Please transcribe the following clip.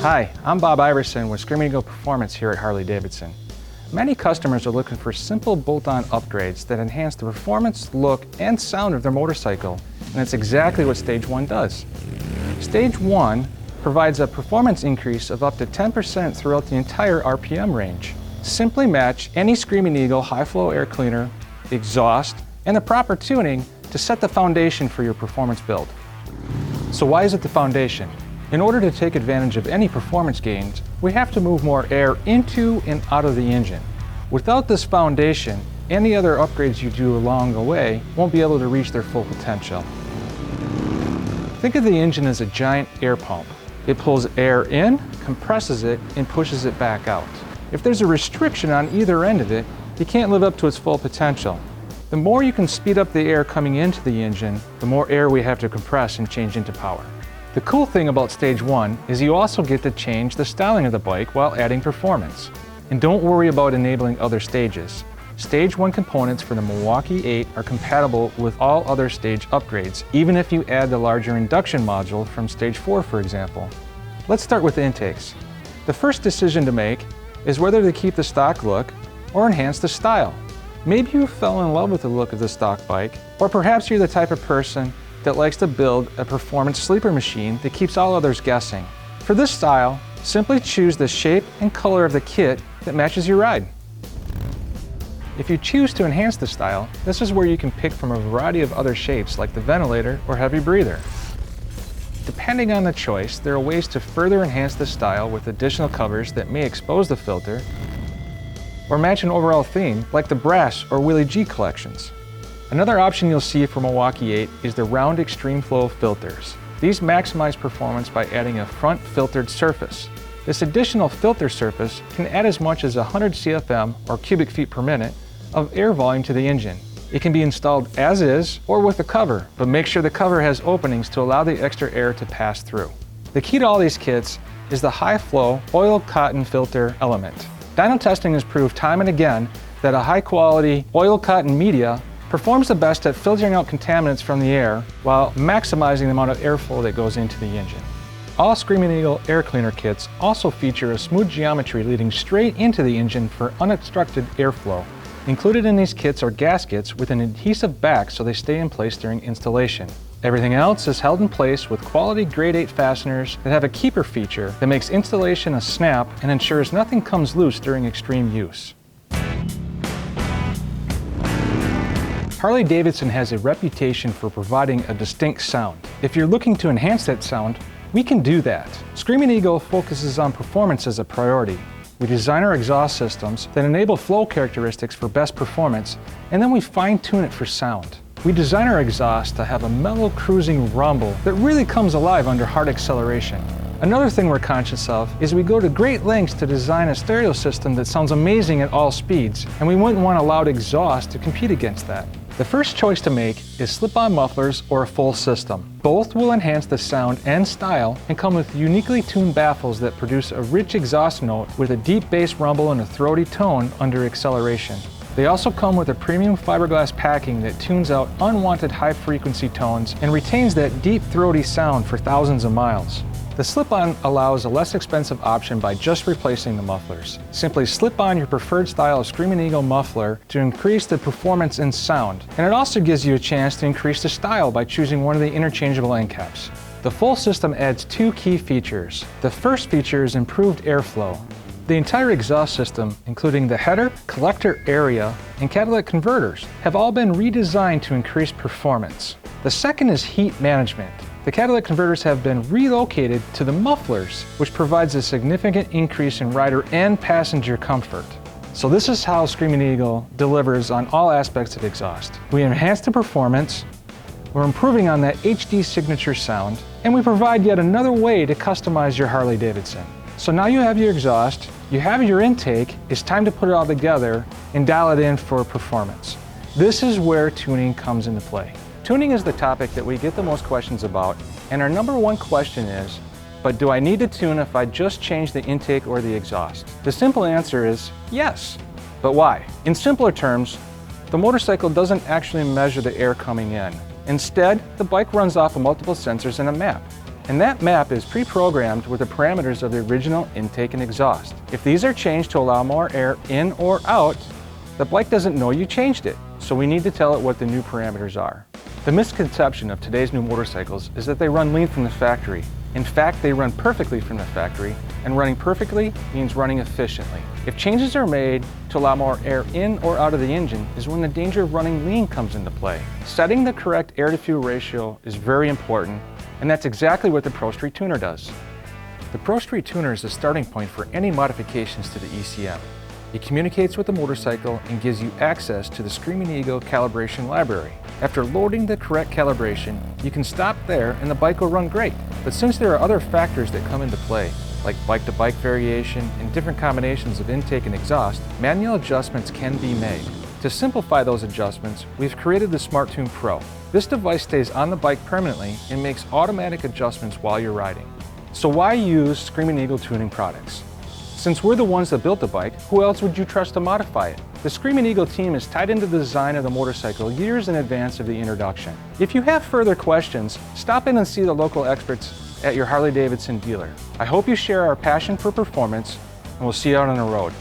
Hi, I'm Bob Iverson with Screamin Eagle Performance here at Harley-Davidson. Many customers are looking for simple bolt-on upgrades that enhance the performance, look, and sound of their motorcycle, and that's exactly what Stage 1 does. Stage 1 provides a performance increase of up to 10% throughout the entire RPM range. Simply match any Screamin Eagle high-flow air cleaner, exhaust, and the proper tuning to set the foundation for your performance build. So why is it the foundation? In order to take advantage of any performance gains, we have to move more air into and out of the engine. Without this foundation, any other upgrades you do along the way won't be able to reach their full potential. Think of the engine as a giant air pump. It pulls air in, compresses it, and pushes it back out. If there's a restriction on either end of it, you can't live up to its full potential. The more you can speed up the air coming into the engine, the more air we have to compress and change into power. The cool thing about Stage 1 is you also get to change the styling of the bike while adding performance. And don't worry about enabling other stages. Stage 1 components for the Milwaukee 8 are compatible with all other stage upgrades, even if you add the larger induction module from Stage 4, for example. Let's start with the intakes. The first decision to make is whether to keep the stock look or enhance the style. Maybe you fell in love with the look of the stock bike, or perhaps you're the type of person that likes to build a performance sleeper machine that keeps all others guessing. For this style, simply choose the shape and color of the kit that matches your ride. If you choose to enhance the style, this is where you can pick from a variety of other shapes like the ventilator or heavy breather. Depending on the choice, there are ways to further enhance the style with additional covers that may expose the filter or match an overall theme like the brass or Willie G collections. Another option you'll see for Milwaukee 8 is the round extreme flow filters. These maximize performance by adding a front filtered surface. This additional filter surface can add as much as 100 CFM or cubic feet per minute of air volume to the engine. It can be installed as is or with a cover, but make sure the cover has openings to allow the extra air to pass through. The key to all these kits is the high flow oil cotton filter element. Dyno testing has proved time and again that a high quality oil cotton media performs the best at filtering out contaminants from the air while maximizing the amount of airflow that goes into the engine. All Screamin Eagle air cleaner kits also feature a smooth geometry leading straight into the engine for unobstructed airflow. Included in these kits are gaskets with an adhesive back so they stay in place during installation. Everything else is held in place with quality grade 8 fasteners that have a keeper feature that makes installation a snap and ensures nothing comes loose during extreme use. Harley-Davidson has a reputation for providing a distinct sound. If you're looking to enhance that sound, we can do that. Screamin Eagle focuses on performance as a priority. We design our exhaust systems that enable flow characteristics for best performance, and then we fine-tune it for sound. We design our exhaust to have a mellow cruising rumble that really comes alive under hard acceleration. Another thing we're conscious of is we go to great lengths to design a stereo system that sounds amazing at all speeds, and we wouldn't want a loud exhaust to compete against that. The first choice to make is slip-on mufflers or a full system. Both will enhance the sound and style and come with uniquely tuned baffles that produce a rich exhaust note with a deep bass rumble and a throaty tone under acceleration. They also come with a premium fiberglass packing that tunes out unwanted high-frequency tones and retains that deep throaty sound for thousands of miles. The slip-on allows a less expensive option by just replacing the mufflers. Simply slip on your preferred style of Screamin Eagle muffler to increase the performance and sound, and it also gives you a chance to increase the style by choosing one of the interchangeable end caps. The full system adds two key features. The first feature is improved airflow. The entire exhaust system, including the header, collector area, and catalytic converters, have all been redesigned to increase performance. The second is heat management. The catalytic converters have been relocated to the mufflers, which provides a significant increase in rider and passenger comfort. So this is how Screamin Eagle delivers on all aspects of exhaust. We enhance the performance, we're improving on that HD signature sound, and we provide yet another way to customize your Harley-Davidson. So now you have your exhaust, you have your intake, it's time to put it all together and dial it in for performance. This is where tuning comes into play. Tuning is the topic that we get the most questions about, and our number one question is, but do I need to tune if I just change the intake or the exhaust? The simple answer is yes, but why? In simpler terms, the motorcycle doesn't actually measure the air coming in. Instead, the bike runs off of multiple sensors and a map. And that map is pre-programmed with the parameters of the original intake and exhaust. If these are changed to allow more air in or out, the bike doesn't know you changed it, so we need to tell it what the new parameters are. The misconception of today's new motorcycles is that they run lean from the factory. In fact, they run perfectly from the factory, and running perfectly means running efficiently. If changes are made to allow more air in or out of the engine is when the danger of running lean comes into play. Setting the correct air-to-fuel ratio is very important, and that's exactly what the Pro Street Tuner does. The Pro Street Tuner is the starting point for any modifications to the ECM. It communicates with the motorcycle and gives you access to the Screamin Eagle calibration library. After loading the correct calibration, you can stop there and the bike will run great. But since there are other factors that come into play, like bike-to-bike variation and different combinations of intake and exhaust, manual adjustments can be made. To simplify those adjustments, we've created the SmartTune Pro. This device stays on the bike permanently and makes automatic adjustments while you're riding. So why use Screamin Eagle tuning products? Since we're the ones that built the bike, who else would you trust to modify it? The Screamin Eagle team is tied into the design of the motorcycle years in advance of the introduction. If you have further questions, stop in and see the local experts at your Harley-Davidson dealer. I hope you share our passion for performance, and we'll see you out on the road.